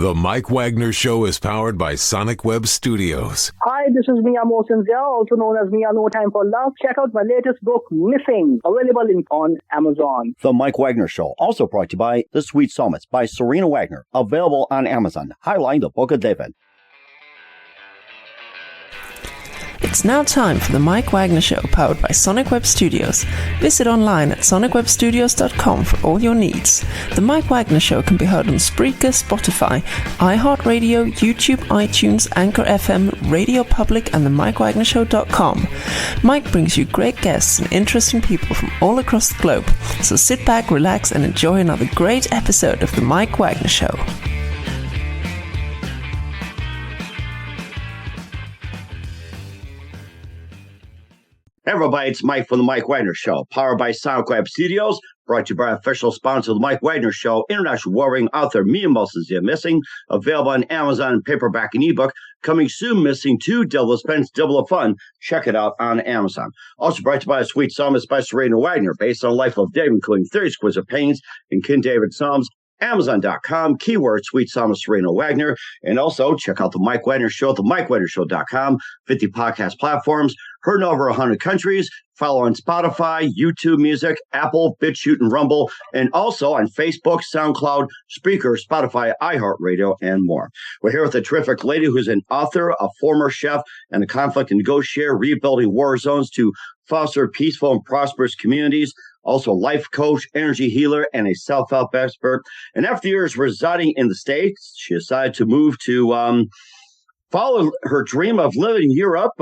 The Mike Wagner Show is powered by Sonic Web Studios. Hi, this is Mia Mosinzia, also known as Mia No Time for Love. Check out my latest book, Missing, available on Amazon. The Mike Wagner Show, also brought to you by The Sweet Psalmist by Serena Wagner, available on Amazon, highlighting the Book of David. It's now time for the Mike Wagner Show, powered by Sonic Web Studios. Visit online at sonicwebstudios.com for all your needs. The Mike Wagner Show can be heard on Spreaker, Spotify, iHeartRadio, YouTube, iTunes, Anchor FM, Radio Public, and the MikeWagnerShow.com. Mike brings you great guests and interesting people from all across the globe. So sit back, relax, and enjoy another great episode of the Mike Wagner Show. Hey everybody, it's Mike from the Mike Wagner Show, powered by Sonic Web Studios, brought to you by official sponsor of the Mike Wagner Show, international warring author Mia Mosinzia Missing, available on Amazon paperback and ebook, coming soon, Missing 2, Double Expense, Double Fun. Check it out on Amazon. Also brought to you by A Sweet Psalmist by Serena Wagner, based on the life of David, including 30 exquisite paintings in King David Psalms. Amazon.com, keyword Sweet Psalmist Serena Wagner, and also check out the Mike Wagner Show at the MikeWagnerShow.com, 50 podcast platforms, heard in over 100 countries. Follow on Spotify, YouTube Music, Apple, BitChute, and Rumble, and also on Facebook, SoundCloud, Spreaker, Spotify, iHeartRadio, and more. We're here with a terrific lady who's an author, a former chef, and a conflict negotiator, rebuilding war zones to foster peaceful and prosperous communities. Also a life coach, energy healer, and a self-help expert. And after years residing in the States, she decided to move to follow her dream of living in Europe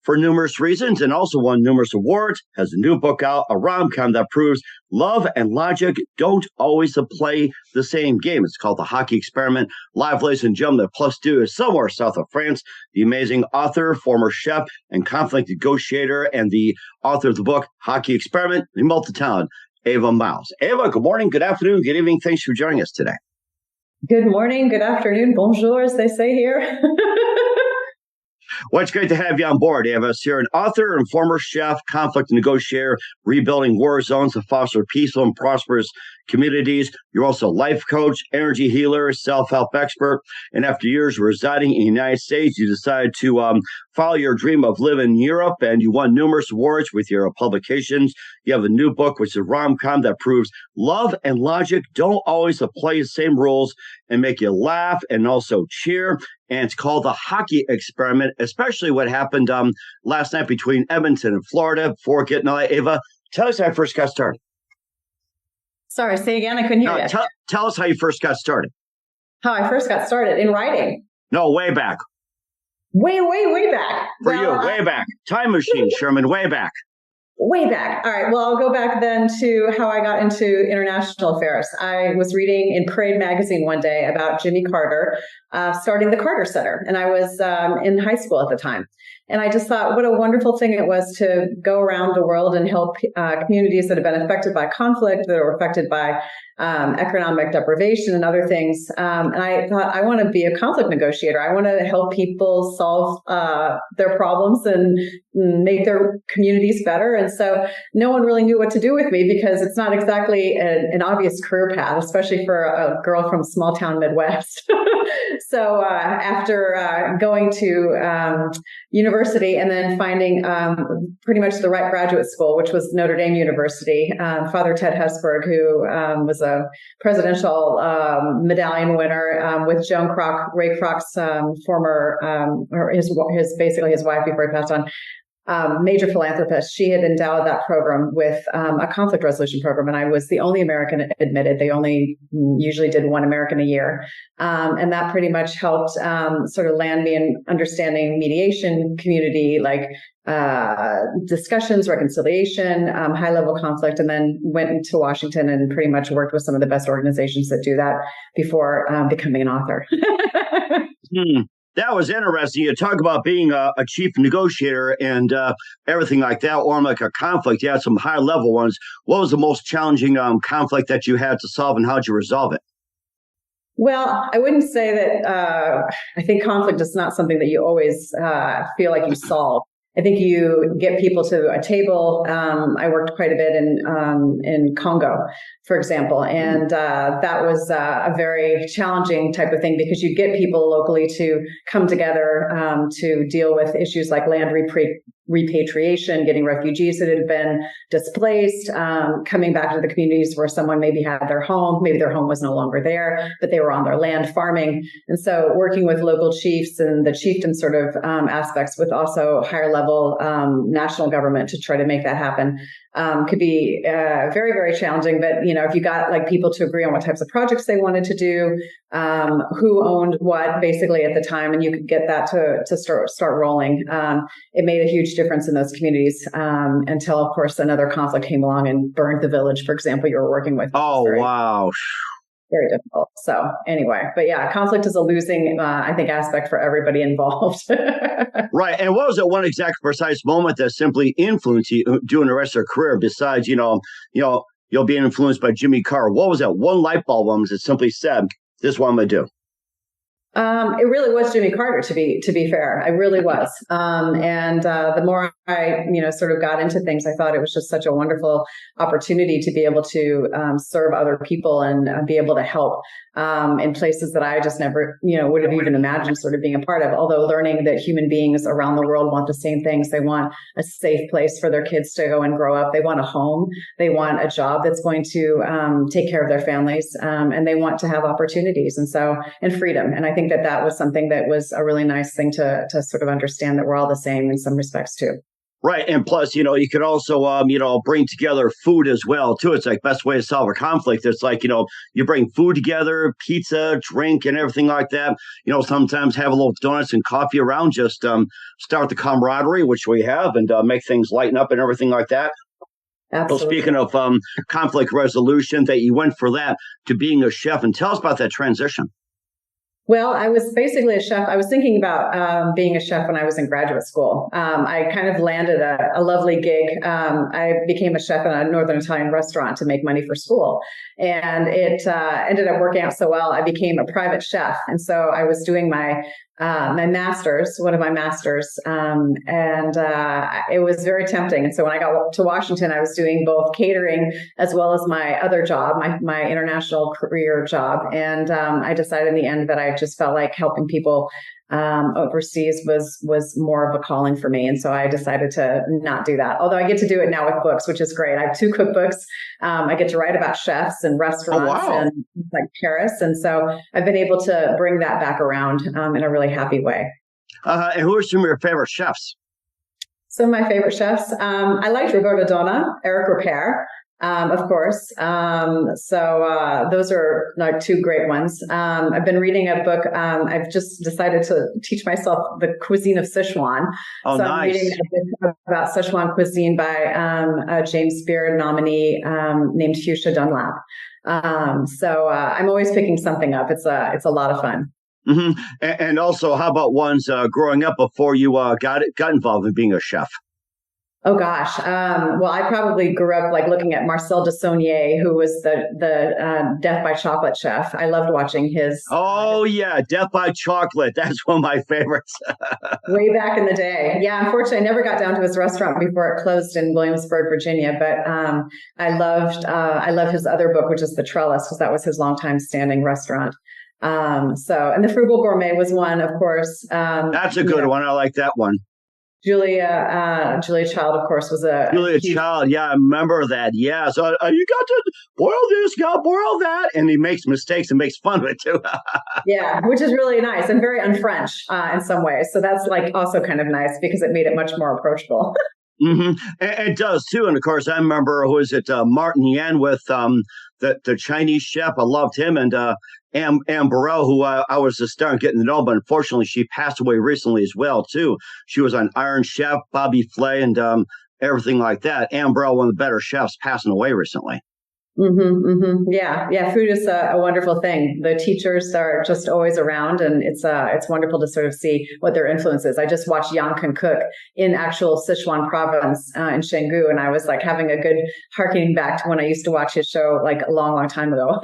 for numerous reasons, and also won numerous awards. Has a new book out, a rom-com that proves love and logic don't always play the same game. It's called The Hockey Experiment. Live, ladies and gentlemen, Plus Two is somewhere south of France. The amazing author, former chef, and conflict negotiator, and the author of the book, Hockey Experiment, the multi-talented Ava Miles. Ava, good morning, good afternoon, good evening. Thanks for joining us today. Good morning, good afternoon, bonjour, as they say here. Well, it's great to have you on board, Ava. So you're an author and former chef, conflict negotiator, rebuilding war zones to foster peaceful and prosperous communities. You're also a life coach, energy healer, self-help expert. And after years residing in the United States, you decided to follow your dream of living in Europe, and you won numerous awards with your publications. You have a new book, which is a rom-com that proves love and logic don't always play the same rules and make you laugh and also cheer. And it's called The Hockey Experiment, especially what happened last night between Edmonton and Florida. Before getting on, Ava, tell us how you first got started. Sorry, say again. I couldn't hear you. Tell us how you first got started. How I first got started in writing. No, way back. Way back. For you, way back. Time machine, Sherman, way back. Way back. All right. Well, I'll go back then to how I got into international affairs. I was reading in Parade magazine one day about Jimmy Carter starting the Carter Center. And I was in high school at the time. And I just thought what a wonderful thing it was to go around the world and help communities that have been affected by conflict, that are affected by economic deprivation and other things. And I thought, I want to be a conflict negotiator. I want to help people solve their problems and make their communities better. And so no one really knew what to do with me because it's not exactly an obvious career path, especially for a girl from small town Midwest. So after going to university and then finding pretty much the right graduate school, which was Notre Dame University, Father Ted Hesburgh, who was a presidential medallion winner with Joan Kroc, Ray Kroc's former, or his basically his wife before he passed on. Major philanthropist. She had endowed that program with a conflict resolution program, and I was the only American admitted. They only usually did one American a year, and that pretty much helped sort of land me in understanding mediation, community, like discussions, reconciliation, high-level conflict, and then went into Washington and pretty much worked with some of the best organizations that do that before becoming an author. That was interesting. You talk about being a chief negotiator and everything like that, or like a conflict. You had some high-level ones. What was the most challenging conflict that you had to solve, and how did you resolve it? Well, I wouldn't say that I think conflict is not something that you always feel like you solve. I think you get people to a table. I worked quite a bit in Congo. for example. And that was a very challenging type of thing because you get people locally to come together to deal with issues like land repatriation, getting refugees that had been displaced, coming back to the communities where someone maybe had their home, maybe their home was no longer there, but they were on their land farming. And so working with local chiefs and the chieftain sort of aspects with also higher level national government to try to make that happen could be very, very challenging. But, if you got like people to agree on what types of projects they wanted to do, who owned what basically at the time, and you could get that to start rolling. It made a huge difference in those communities until, of course, another conflict came along and burned the village, for example, you were working with. Oh, wow. Very difficult. So anyway, but yeah, conflict is a losing, I think, aspect for everybody involved. Right. And what was that one exact precise moment that simply influenced you during the rest of your career besides, you'll be influenced by Jimmy Carter? What was that one light bulb moment that simply said, this is what I'm going to do? It really was Jimmy Carter, to be fair. I really was. And the more I, sort of got into things, I thought it was just such a wonderful opportunity to be able to serve other people and be able to help in places that I just never, would have even imagined sort of being a part of. Although learning that human beings around the world want the same things. They want a safe place for their kids to go and grow up. They want a home. They want a job that's going to take care of their families. And they want to have opportunities and freedom. And I think that was something that was a really nice thing to sort of understand that we're all the same in some respects too. Right. And plus, you could also, bring together food as well, too. It's like best way to solve a conflict. It's like, you bring food together, pizza, drink, and everything like that. Sometimes have a little donuts and coffee around, just start the camaraderie, which we have, and make things lighten up and everything like that. Absolutely. So speaking of conflict resolution, that you went for that to being a chef, and tell us about that transition. Well, I was basically a chef. I was thinking about being a chef when I was in graduate school. I kind of landed a lovely gig. I became a chef in a Northern Italian restaurant to make money for school. And it ended up working out so well, I became a private chef. And so I was doing my master's, one of my masters, and it was very tempting. And so when I got to Washington, I was doing both catering as well as my other job, my international career job. And I decided in the end that I just felt like helping people overseas was more of a calling for me. And so I decided to not do that. Although I get to do it now with books, which is great. I have 2 cookbooks. I get to write about chefs and restaurants and like Paris. And so I've been able to bring that back around in a really happy way. And who are some of your favorite chefs? Some of my favorite chefs. I liked Roberto Donna, Eric Ripert. Of course. So those are like 2 great ones. I've been reading a book. I've just decided to teach myself the cuisine of Sichuan. Oh, so nice. I'm reading a book about Sichuan cuisine by a James Beard nominee named Fuchsia Dunlap. So I'm always picking something up. It's a lot of fun. Mm-hmm. And also, how about ones growing up before you got involved in being a chef? Oh gosh. Well, I probably grew up like looking at Marcel Desaulniers, who was the Death by Chocolate chef. I loved watching his. Oh yeah, Death by Chocolate. That's one of my favorites. Way back in the day. Yeah, unfortunately, I never got down to his restaurant before it closed in Williamsburg, Virginia. But I loved his other book, which is The Trellis, because that was his longtime standing restaurant. And The Frugal Gourmet was one, of course. That's a good one. I like that one. Julia Child, of course, was a Julia Child. Yeah, I remember that. Yeah. So you got to boil this, got to boil that. And he makes mistakes and makes fun of it too. Yeah, which is really nice and very un-French in some ways. So that's like also kind of nice because it made it much more approachable. Mm-hmm. And it does too. And of course, I remember, who is it? Martin Yan with the Chinese chef. I loved him. And Anne Burrell, who I was just starting getting to know, but unfortunately she passed away recently as well too. She was on Iron Chef, Bobby Flay, and everything like that. Anne Burrell, one of the better chefs, passing away recently. Mm-hmm, mm-hmm. Yeah. Food is a wonderful thing. The teachers are just always around, and it's wonderful to sort of see what their influence is. I just watched Yang Kun cook in actual Sichuan province in Shenggu, and I was like having a good harkening back to when I used to watch his show like a long, long time ago.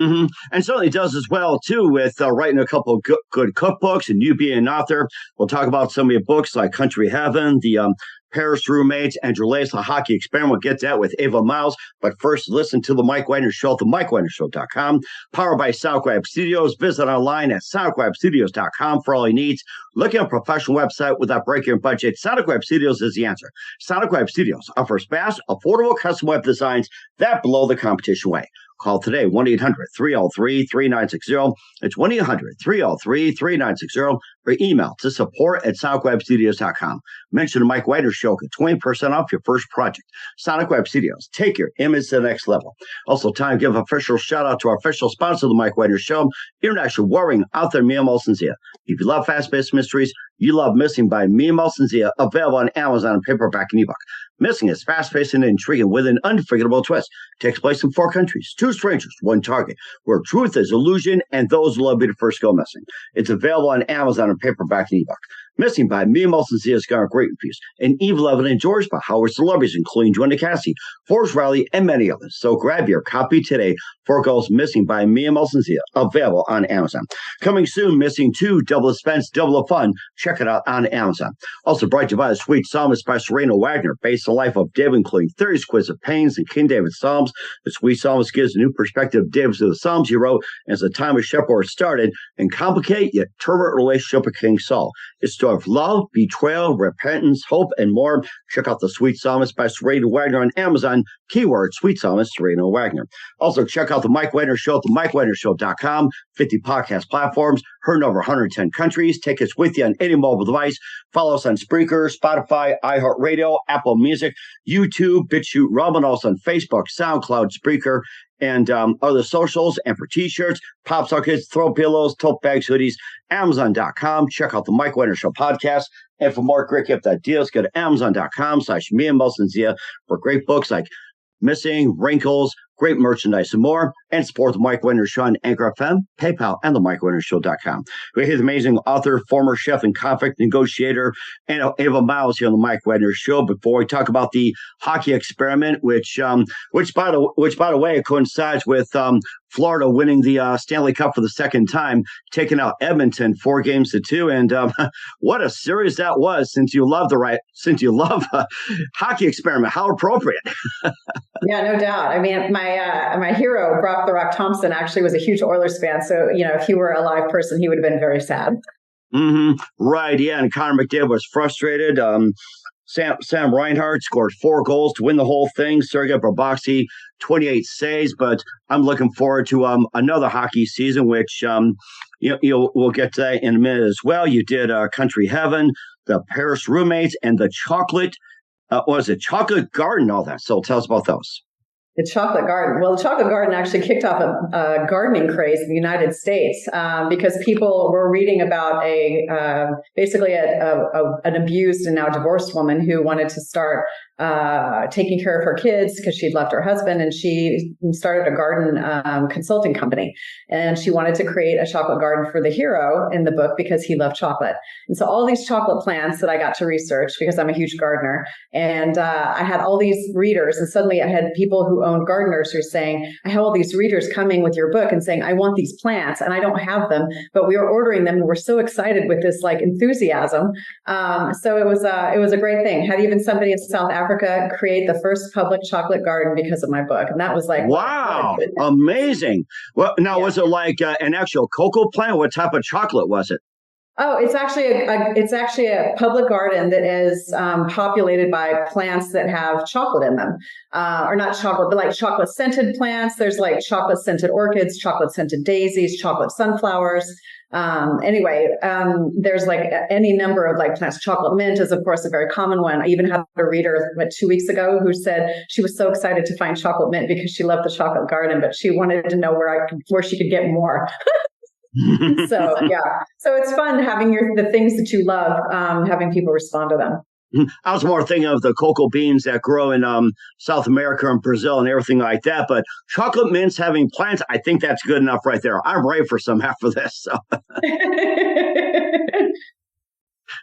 Mm-hmm. And certainly does as well, too, with writing a couple of good cookbooks, and you being an author. We'll talk about some of your books like Country Heaven, the Paris Roommates, and your latest hockey experiment. We'll get that with Ava Miles. But first, listen to The Mike Wagner Show at themikewagnershow.com. Powered by SonicWeb Studios. Visit online at sonicwebstudios.com for all your needs. Looking at a professional website without breaking your budget, SonicWeb Studios is the answer. SonicWeb Studios offers fast, affordable custom web designs that blow the competition away. Call today, 1-800-303-3960. It's 1-800-303-3960, or email to support@sonicwebstudios.com. Mention the Mike Wagner Show, get 20% off your first project. Sonic Web Studios, take your image to the next level. Also, time to give an official shout out to our official sponsor of the Mike Wagner Show, International Warring Author Mia Molson-Zia. If you love fast-paced mysteries, you love Missing by Mia Molson-Zia, available on Amazon in paperback and ebook. Missing is fast-paced and intriguing with an unforgettable twist. Takes place in 4 countries, 2 strangers, 1 target, where truth is illusion and those will be the first go missing. It's available on Amazon in paperback and ebook. Missing by Mia Molson-Zia has got a great reviews. And Evil Evan George by Howard celebrities, including Joanna Cassie, Forrest Riley, and many others. So grab your copy today. 4 Goals Missing by Mia Molson-Zia, available on Amazon. Coming soon, Missing 2, Double Suspense, Double of Fun. Check it out on Amazon. Also brought to you by The Sweet Psalmist by Serena Wagner, based on the life of David, including 30 exquisite pains and King David's Psalms. The Sweet Psalmist gives a new perspective of David to the Psalms he wrote as the time of shepherd started and complicate yet turbulent relationship with King Saul. It's a story of love, betrayal, repentance, hope, and more. Check out The Sweet Psalmist by Serena Wagner on Amazon. Keyword Sweet Psalmist Serena Wagner. Also check out The Mike Wagner Show at themikewagnershow.com. 50 podcast platforms, heard in over 110 countries. Take us with you on any mobile device. Follow us on Spreaker, Spotify, iHeartRadio, Apple Music, YouTube, BitChute, Rumble, and also on Facebook, SoundCloud, Spreaker, and other socials. And for t-shirts, pop sockets, throw pillows, tote bags, hoodies, Amazon.com. Check out the Mike Wagner Show podcast. And for more great gift ideas, go to Amazon.com/Mia Molson-Zia for great books like Missing, Wrinkles, great merchandise and more, and support the Mike Wagner Show on Anchor FM, PayPal, and the MikeWagnerShow.com. We have the amazing author, former chef and conflict negotiator, and Ava Miles here on the Mike Wagner Show. Before we talk about the hockey experiment, which by the way coincides with Florida winning the Stanley Cup for the second time, taking out Edmonton 4-2, and what a series that was. Since you love hockey experiment, how appropriate. Yeah, no doubt. I mean, my hero, Brock the Rock Thompson, actually was a huge Oilers fan. So, if he were a live person, he would have been very sad. Mm-hmm. Right, yeah. And Connor McDavid was frustrated. Sam Reinhart scored 4 goals to win the whole thing. Sergei Bobrovsky, 28 saves. But I'm looking forward to another hockey season, which we'll get to that in a minute as well. You did Country Heaven, the Paris Roommates, and the Chocolate Garden, all that. So tell us about those. The Chocolate Garden. Well, the Chocolate Garden actually kicked off a gardening craze in the United States because people were reading about basically an abused and now divorced woman who wanted to start taking care of her kids because she'd left her husband, and she started a garden consulting company. And she wanted to create a chocolate garden for the hero in the book because he loved chocolate. And so all these chocolate plants that I got to research because I'm a huge gardener, and I had all these readers, and suddenly I had people who owned garden nurseries saying, I have all these readers coming with your book and saying, I want these plants and I don't have them, but we are ordering them and we're so excited with this enthusiasm. So it was a great thing. Had even somebody in South Africa create the first public chocolate garden because of my book. And that was wow, amazing. Well, now, was it like an actual cocoa plant? What type of chocolate was it? Oh, it's actually a public garden that is populated by plants that have chocolate in them, or not chocolate, but like chocolate scented plants. There's like chocolate scented orchids, chocolate scented daisies, chocolate sunflowers. There's like any number of plants. Chocolate mint is, of course, a very common one. I even had a reader 2 weeks ago who said she was so excited to find chocolate mint because she loved the chocolate garden, but she wanted to know where she could get more. So it's fun having the things that you love, having people respond to them. I was more thinking of the cocoa beans that grow in South America and Brazil and everything like that. But chocolate mints having plants, I think that's good enough right there. I'm ready for some after this. So.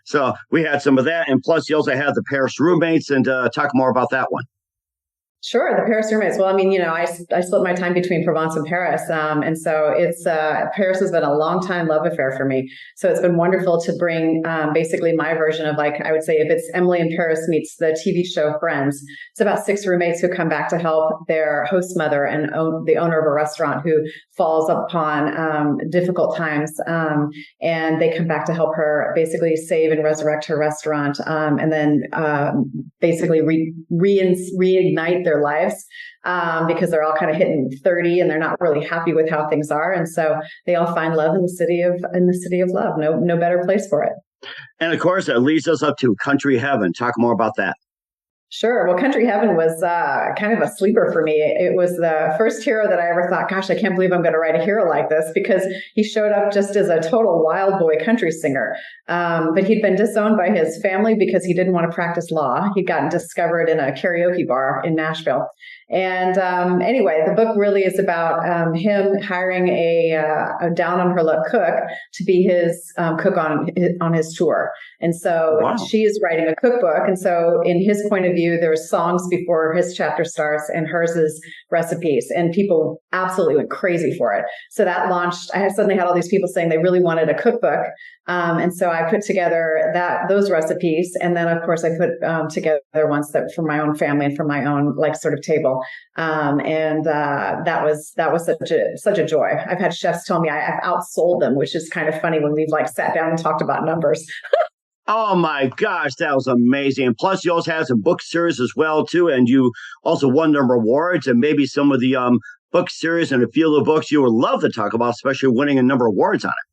So we had some of that. And plus, you also had the Paris Roommates, and talk more about that one. Sure, the Paris roommates. Well, I mean, I split my time between Provence and Paris, and so it's Paris has been a long time love affair for me. So it's been wonderful to bring basically my version of, like, I would say, if it's Emily in Paris meets the TV show Friends. It's about 6 roommates who come back to help their host mother and the owner of a restaurant who falls upon difficult times, and they come back to help her basically save and resurrect her restaurant, and then basically reignite their lives, because they're all kind of hitting 30 and they're not really happy with how things are, and so they all find love in the city of love. No better place for it. And of course, that leads us up to Country Heaven. Talk more about that. Sure. Well, Country Heaven was kind of a sleeper for me. It was the first hero that I ever thought, gosh, I can't believe I'm going to write a hero like this, because he showed up just as a total wild boy country singer. But he'd been disowned by his family because he didn't want to practice law. He'd gotten discovered in a karaoke bar in Nashville. And anyway, the book really is about him hiring a down-on-her-luck cook to be his cook on his tour. And so she is writing a cookbook. And so in his point of view, there's songs before his chapter starts, and hers is recipes. And people absolutely went crazy for it. So that launched. I suddenly had all these people saying they really wanted a cookbook. And so I put together those recipes. And then, of course, I put together ones that for my own family and for my own, like, sort of table. And that was such a joy. I've had chefs tell me I've outsold them, which is kind of funny when we've, like, sat down and talked about numbers. Oh my gosh, that was amazing. And plus, you also have some book series as well, too. And you also won some awards, and maybe some of the book series and a few of the books you would love to talk about, especially winning a number of awards on it.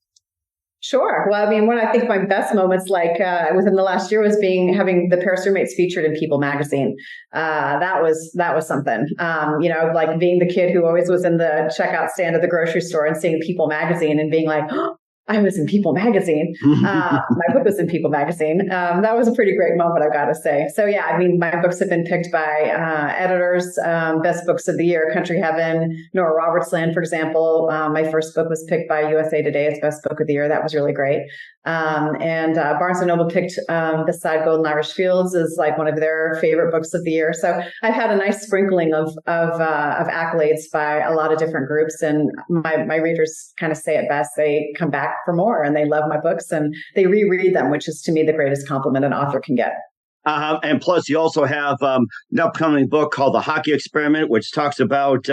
Sure. Well, I mean, one I think my best moments, like within the last year, was having the Paris roommates featured in People magazine. That was something. Like being the kid who always was in the checkout stand at the grocery store and seeing People magazine and being like, oh, I was in People magazine. My book was in People magazine. That was a pretty great moment, I've got to say. So yeah, I mean, my books have been picked by editors, best books of the year, Country Heaven, Nora Roberts Land, for example. My first book was picked by USA Today as best book of the year. That was really great. And Barnes & Noble picked Beside Golden Irish Fields as like one of their favorite books of the year. So I've had a nice sprinkling of accolades by a lot of different groups, and my readers kind of say it best. They come back for more, and they love my books, and they reread them, which is to me the greatest compliment an author can get. And plus, you also have an upcoming book called The Hockey Experiment, which talks about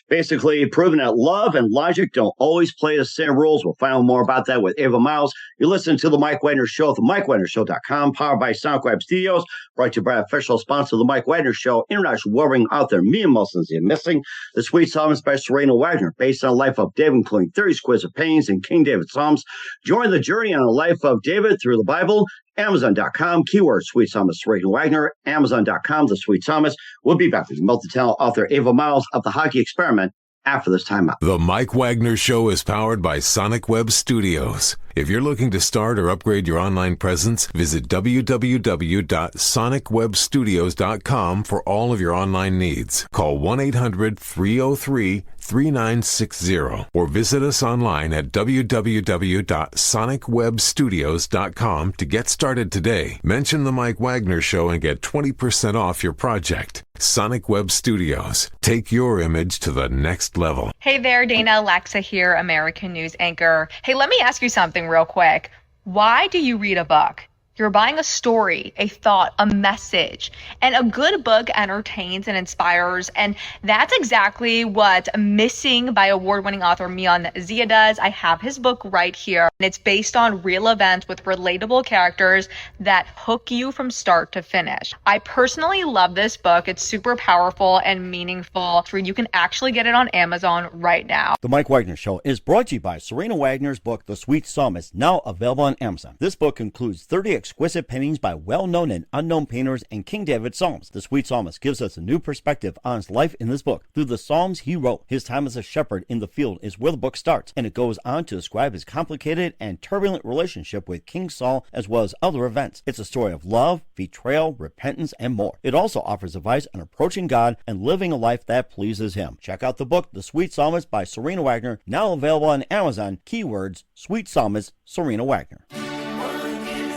basically proving that love and logic don't always play the same rules. We'll find out more about that with Ava Miles. You listen to The Mike Wagner Show at themikewagnershow.com, powered by Soundweb Studios, brought to you by official sponsor of The Mike Wagner Show, international warring author Mia Wilson's The Missing, The Sweet Psalms by Serena Wagner, based on the life of David, including 30 exquisite paintings and King David Psalms. Join the journey on the life of David through the Bible. Amazon.com, keyword Sweet Psalmist Serena Wagner, Amazon.com, The Sweet Psalmist. We'll be back with multi-talent author Ava Miles of The Hockey Experiment after this time out. The Mike Wagner Show is powered by Sonic Web Studios. If you're looking to start or upgrade your online presence, visit www.sonicwebstudios.com for all of your online needs. Call 1-800-303-3960 or visit us online at www.sonicwebstudios.com to get started today. Mention The Mike Wagner Show and get 20% off your project. Sonic Web Studios. Take your image to the next level. Hey there, Dana Alexa here, American News anchor. Hey, let me ask you something real quick. Why do you read a book? You're buying a story, a thought, a message. And a good book entertains and inspires. And that's exactly what Missing by award-winning author Mian Zia does. I have his book right here. And it's based on real events with relatable characters that hook you from start to finish. I personally love this book. It's super powerful and meaningful. You can actually get it on Amazon right now. The Mike Wagner Show is brought to you by Serena Wagner's book, The Sweet Psalmist, now available on Amazon. This book includes 30 exquisite paintings by well-known and unknown painters and King David Psalms. The Sweet Psalmist gives us a new perspective on his life in this book. Through the Psalms he wrote, his time as a shepherd in the field is where the book starts, and it goes on to describe his complicated and turbulent relationship with King Saul as well as other events. It's a story of love, betrayal, repentance, and more. It also offers advice on approaching God and living a life that pleases him. Check out the book, The Sweet Psalmist by Serena Wagner, now available on Amazon. Keywords, Sweet Psalmist, Serena Wagner.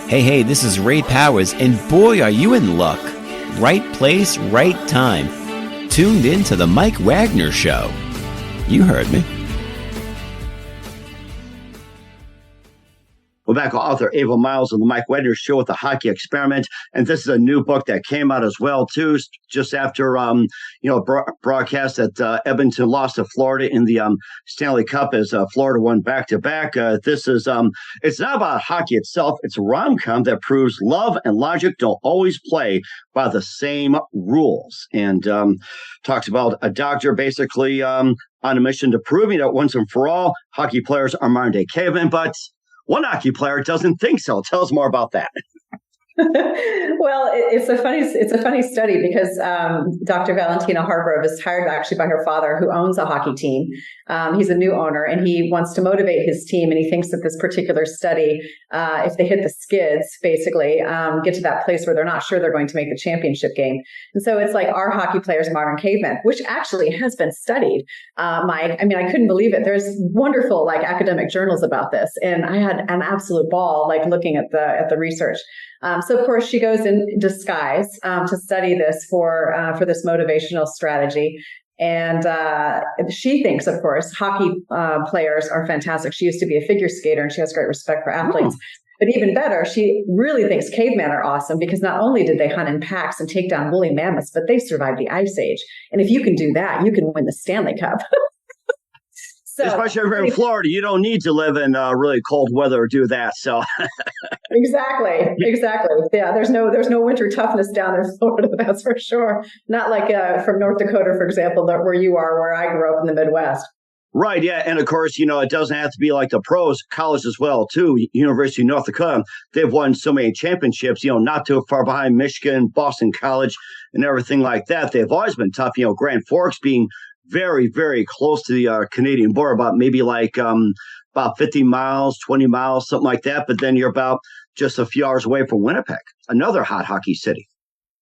Hey, this is Ray Powers, and boy, are you in luck. Right place, right time. tuned in to The Mike Wagner Show. You heard me. We're back with author Ava Miles of the Mike Wagner Show with the Hockey Experiment, and this is a new book that came out as well too, just after broadcast that Edmonton lost to Florida in the Stanley Cup as Florida won back-to-back. This is it's not about hockey itself; it's a rom-com that proves love and logic don't always play by the same rules, and talks about a doctor basically on a mission to proving that once and for all, hockey players are modern-day cavemen, but one hockey player doesn't think so. Tell us more about that. Well, it's a funny study because Dr. Valentina Hargrove is hired actually by her father, who owns a hockey team. He's a new owner, and he wants to motivate his team. And he thinks that this particular study, if they hit the skids, basically get to that place where they're not sure they're going to make the championship game. And so it's like, are hockey players modern cavemen, which actually has been studied, Mike. I mean, I couldn't believe it. There's wonderful academic journals about this, and I had an absolute ball looking at the research. So of course she goes in disguise to study this for this motivational strategy. And she thinks, of course, hockey players are fantastic. She used to be a figure skater and she has great respect for athletes. But even better, she really thinks cavemen are awesome because not only did they hunt in packs and take down woolly mammoths, but they survived the Ice Age. And if you can do that, you can win the Stanley Cup. So, especially if you're in Florida, you don't need to live in really cold weather or do that. So exactly. Yeah, there's no winter toughness down in Florida, that's for sure. Not like from North Dakota, for example, where you are, where I grew up in the Midwest. Right, yeah, and of course, it doesn't have to be like the pros, college as well, too. University of North Dakota, they've won so many championships, not too far behind Michigan, Boston College, and everything like that. They've always been tough, Grand Forks being very, very close to the Canadian border, about maybe about 50 miles, 20 miles, something like that. But then you're about just a few hours away from Winnipeg, another hot hockey city.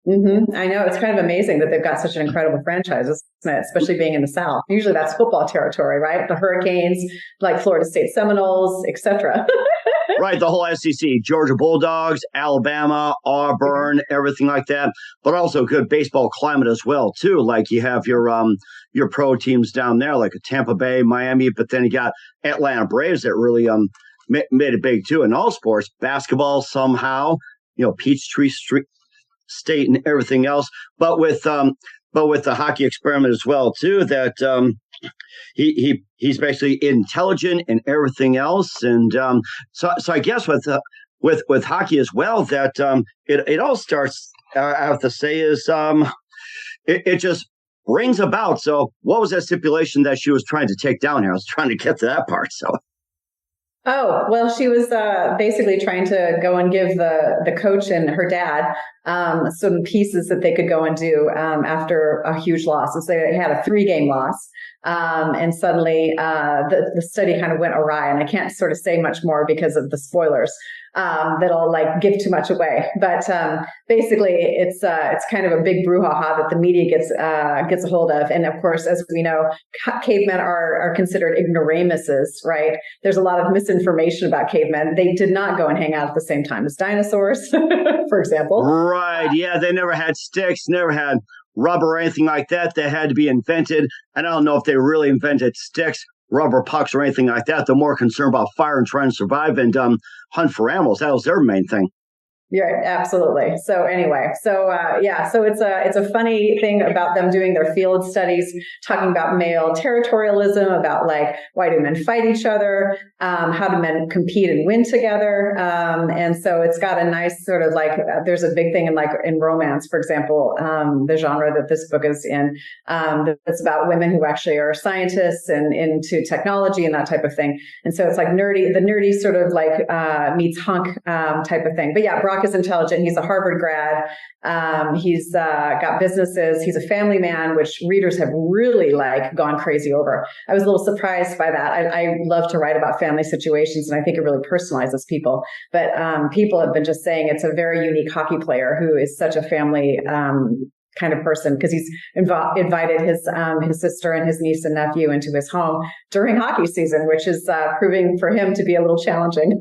Mm-hmm. I know. It's kind of amazing that they've got such an incredible franchise, isn't it? Especially being in the South. Usually that's football territory, right? The Hurricanes, like Florida State Seminoles, etc. Right, the whole SEC, Georgia Bulldogs, Alabama, Auburn, everything like that. But also good baseball climate as well, too. Like you have your pro teams down there, like Tampa Bay, Miami, but then you got Atlanta Braves that really made it big too in all sports. Basketball somehow, Peachtree State and everything else. But with the hockey experiment as well too, that he's basically intelligent and everything else, and so I guess with hockey as well, that it all starts. I have to say is it just brings about. So what was that stipulation that she was trying to take down here? I was trying to get to that part. So. Oh, well, she was basically trying to go and give the coach and her dad some pieces that they could go and do after a huge loss. And so they had a 3-game loss. And suddenly the study kind of went awry. And I can't sort of say much more because of the spoilers that'll give too much away. But basically, it's kind of a big brouhaha that the media gets a hold of. And of course, as we know, cavemen are considered ignoramuses, right? There's a lot of misinformation about cavemen. They did not go and hang out at the same time as dinosaurs, for example. Right. Yeah, they never had sticks, never had rubber or anything like that. They had to be invented. And I don't know if they really invented sticks, rubber pucks, or anything like that. They're more concerned about fire and trying to survive and hunt for animals. That was their main thing. Yeah, absolutely. So anyway, so it's a funny thing about them doing their field studies, talking about male territorialism, about why do men fight each other, how do men compete and win together, and so it's got a nice sort of there's a big thing in romance, for example, the genre that this book is in, it's about women who actually are scientists and into technology and that type of thing, and so it's the nerdy sort of meets hunk type of thing. But yeah, Brock is intelligent. He's a Harvard grad. He's got businesses. He's a family man, which readers have really gone crazy over. I was a little surprised by that. I love to write about family situations, and I think it really personalizes people. But people have been just saying it's a very unique hockey player who is such a family kind of person, because he's invited his sister and his niece and nephew into his home during hockey season, which is proving for him to be a little challenging.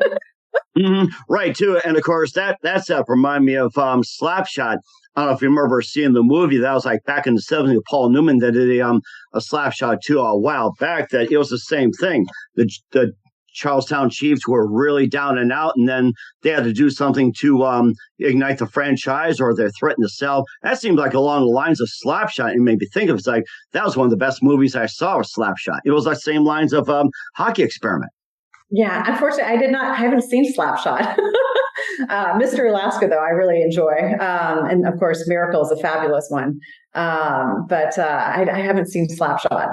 Mm-hmm. Right, too. And of course, that's remind me of Slapshot. I don't know if you remember seeing the movie. That was like back in the 70s. Paul Newman that did a slap shot too a while back. That it was the same thing. The Charlestown Chiefs were really down and out, and then they had to do something to ignite the franchise, or they're threatened to sell. That seemed like along the lines of Slapshot, and made me think of it's like that was one of the best movies I saw with Slapshot. It was the same lines of Hockey Experiment. Yeah, unfortunately, I haven't seen Slapshot. Mr. Alaska, though, I really enjoy. And of course, Miracle is a fabulous one. But I haven't seen Slapshot.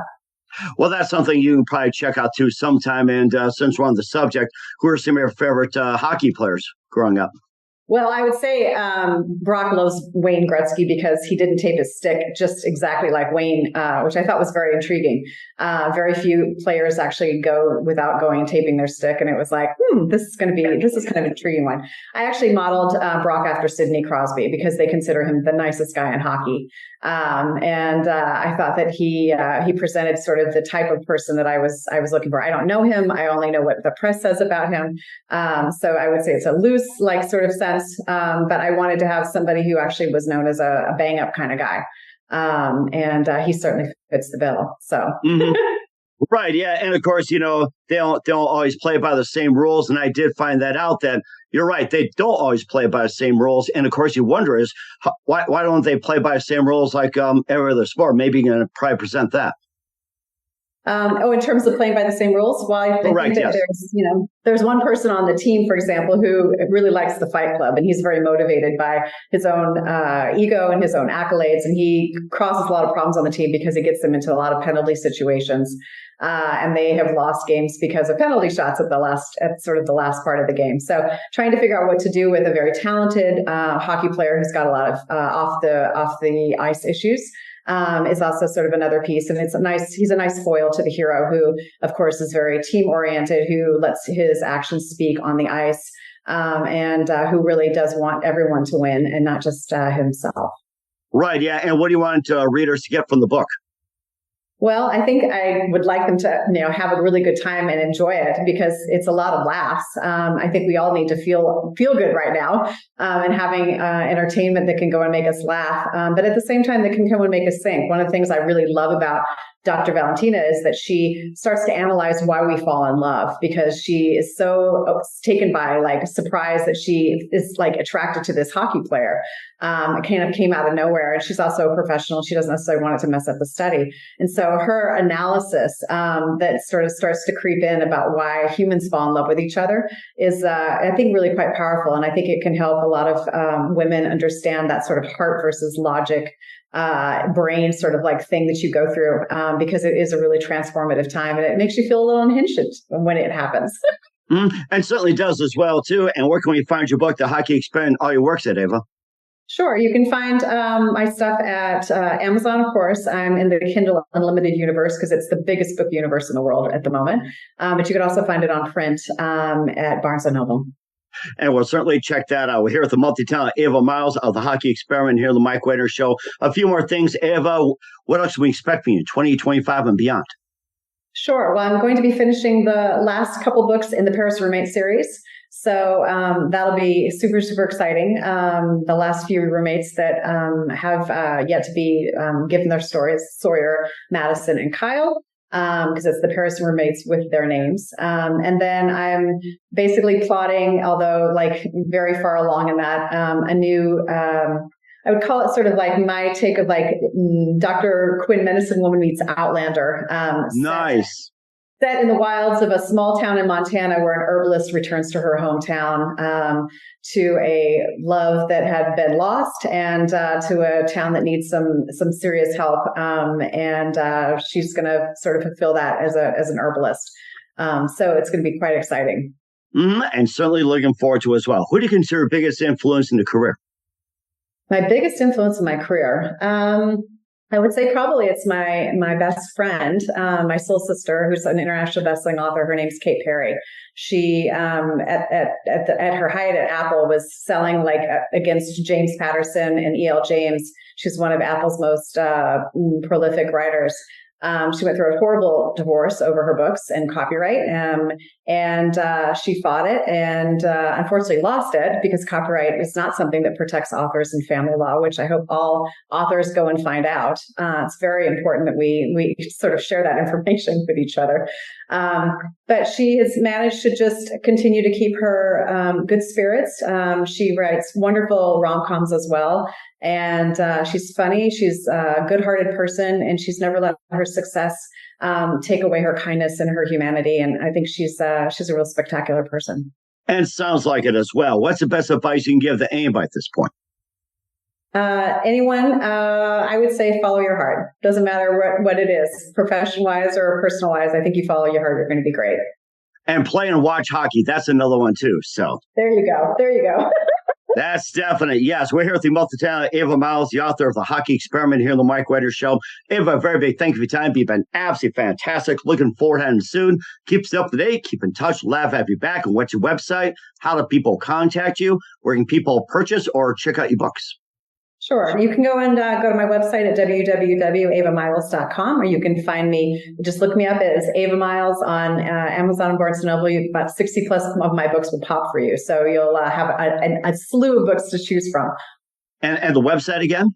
Well, that's something you can probably check out too sometime. And since we're on the subject, who are some of your favorite hockey players growing up? Well, I would say Brock loves Wayne Gretzky because he didn't tape his stick just exactly like Wayne, which I thought was very intriguing. Very few players actually go without going and taping their stick, and it was like, this is kind of an intriguing one. I actually modeled Brock after Sidney Crosby because they consider him the nicest guy in hockey. And I thought that he presented sort of the type of person that I was looking for. I don't know him. I only know what the press says about him. So I would say it's a loose, like, sort of sense. But I wanted to have somebody who actually was known as a bang up kind of guy. And he certainly fits the bill. So. Mm-hmm. Right. Yeah. And of course, they don't always play by the same rules. And I did find that out, that you're right. They don't always play by the same rules. And of course, you wonder is why don't they play by the same rules like every other sport? Maybe you're going to probably present that. In terms of playing by the same rules? Well, I think that yes. there's one person on the team, for example, who really likes the Fight Club, and he's very motivated by his own ego and his own accolades, and he causes a lot of problems on the team because he gets them into a lot of penalty situations, and they have lost games because of penalty shots at sort of the last part of the game. So trying to figure out what to do with a very talented hockey player who's got a lot of off the ice issues. Is also sort of another piece. And he's a nice foil to the hero who, of course, is very team oriented, who lets his actions speak on the ice, and who really does want everyone to win and not just himself. Right. Yeah. And what do you want readers to get from the book? Well, I think I would like them to, have a really good time and enjoy it because it's a lot of laughs. I think we all need to feel good right now, and having entertainment that can go and make us laugh, but at the same time that can come and make us think. One of the things I really love about Dr. Valentina is that she starts to analyze why we fall in love, because she is so taken by surprise that she is attracted to this hockey player. It kind of came out of nowhere. And she's also a professional. She doesn't necessarily want it to mess up the study. And so her analysis that sort of starts to creep in about why humans fall in love with each other is, I think, really quite powerful. And I think it can help a lot of women understand that sort of heart versus logic brain sort of thing that you go through, because it is a really transformative time, and it makes you feel a little unhinged when it happens. And certainly does as well, too. And where can we find your book, The Hockey Experiment, all your works at, Ava? Sure. You can find my stuff at Amazon, of course. I'm in the Kindle Unlimited universe because it's the biggest book universe in the world at the moment. But you can also find it on print at Barnes & Noble. And we'll certainly check that out. We're here with the multi-talented Ava Miles of the Hockey Experiment here on the Mike Wagner Show. A few more things, Ava. What else can we expect from you in 2025 and beyond? Sure. Well, I'm going to be finishing the last couple books in the Paris Roommate series. So that'll be super, super exciting. The last few roommates that have yet to be given their stories, Sawyer, Madison, and Kyle. Because it's the Paris roommates with their names. And then I'm basically plotting, although very far along in that, a new, I would call it sort of my take of Dr. Quinn Medicine Woman meets Outlander. Nice. Set in the wilds of a small town in Montana where an herbalist returns to her hometown to a love that had been lost and to a town that needs some serious help. And she's going to sort of fulfill that as an herbalist. So it's going to be quite exciting. And certainly looking forward to it as well. Who do you consider your biggest influence in the career? My biggest influence in my career? I would say probably it's my best friend, my soul sister, who's an international bestselling author. Her name's Kate Perry. She, at her height at Apple, was selling against James Patterson and E.L. James. She's one of Apple's most prolific writers. She went through a horrible divorce over her books and copyright, and she fought it and unfortunately lost it because copyright is not something that protects authors in family law, which I hope all authors go and find out. It's very important that we sort of share that information with each other. But she has managed to just continue to keep her good spirits. She writes wonderful rom-coms as well. And she's funny. She's a good-hearted person, and she's never let her success take away her kindness and her humanity. And I think she's a real spectacular person. And sounds like it as well. What's the best advice you can give to anybody at this point? Anyone, I would say follow your heart. Doesn't matter what it is, profession-wise or personal-wise. I think you follow your heart, you're going to be great. And play and watch hockey. That's another one too. So there you go. There you go. That's definite. Yes, we're here with the multi-talented Ava Miles, the author of The Hockey Experiment here on the Mike Wagner Show. Ava, a very big thank you for your time. You've been absolutely fantastic. Looking forward to having you soon. Keep us up to date. Keep in touch. Laugh, have you back. And what's your website? How do people contact you? Where can people purchase or check out your books? Sure. You can go and go to my website at www.avamiles.com, or you can find me, just look me up as Ava Miles on Amazon and Barnes & Noble. About 60 plus of my books will pop for you. So you'll have a slew of books to choose from. And the website again?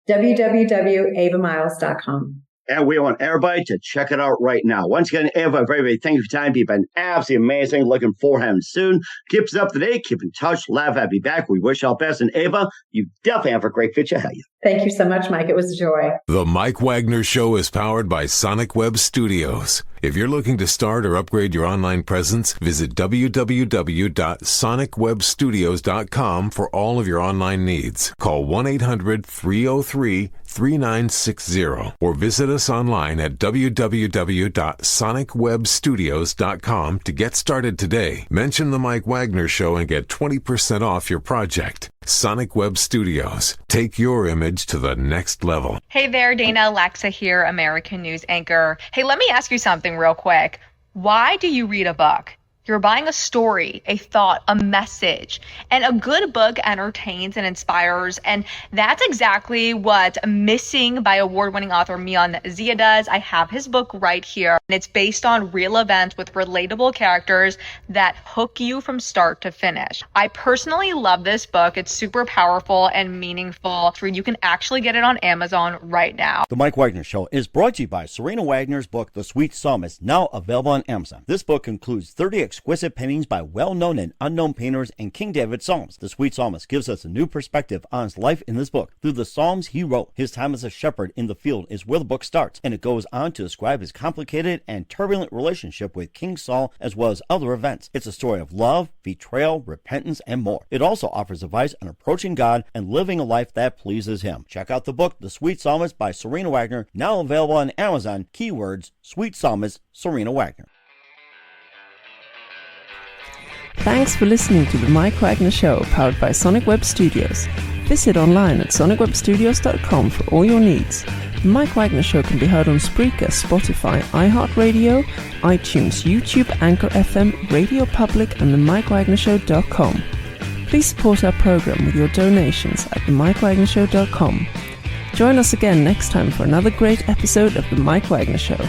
www.avamiles.com. And we want everybody to check it out right now. Once again, Ava, very, very thank you for your time. You've been absolutely amazing. Looking forward to having you soon. Keep us up to date. Keep in touch. Laugh, have you back. We wish you all best. And Ava, you definitely have a great future ahead of you. Thank you so much, Mike. It was a joy. The Mike Wagner Show is powered by Sonic Web Studios. If you're looking to start or upgrade your online presence, visit www.sonicwebstudios.com for all of your online needs. Call 1-800-303-3960 or visit us online at www.sonicwebstudios.com to get started today. Mention the Mike Wagner Show and get 20% off your project. Sonic Web Studios. Take your image to the next level. Hey there, Dana Alexa here, American news anchor. Hey, let me ask you something real quick. Why do you read a book? You're buying a story, a thought, a message, and a good book entertains and inspires, and that's exactly what Missing by award-winning author Mian Zia does. I have his book right here, and it's based on real events with relatable characters that hook you from start to finish. I personally love this book. It's super powerful and meaningful. You can actually get it on Amazon right now. The Mike Wagner Show is brought to you by Serena Wagner's book, The Sweet Psalmist, now available on Amazon. This book includes 30 exquisite paintings by well-known and unknown painters and King David Psalms. The Sweet Psalmist gives us a new perspective on his life in this book. Through the Psalms he wrote, his time as a shepherd in the field is where the book starts, and it goes on to describe his complicated and turbulent relationship with King Saul as well as other events. It's a story of love, betrayal, repentance, and more. It also offers advice on approaching God and living a life that pleases him. Check out the book, The Sweet Psalmist by Serena Wagner, now available on Amazon. Keywords, Sweet Psalmist, Serena Wagner. Thanks for listening to The Mike Wagner Show, powered by Sonic Web Studios. Visit online at sonicwebstudios.com for all your needs. The Mike Wagner Show can be heard on Spreaker, Spotify, iHeartRadio, iTunes, YouTube, Anchor FM, Radio Public, and themikewagnershow.com. Please support our program with your donations at themikewagnershow.com. Join us again next time for another great episode of The Mike Wagner Show.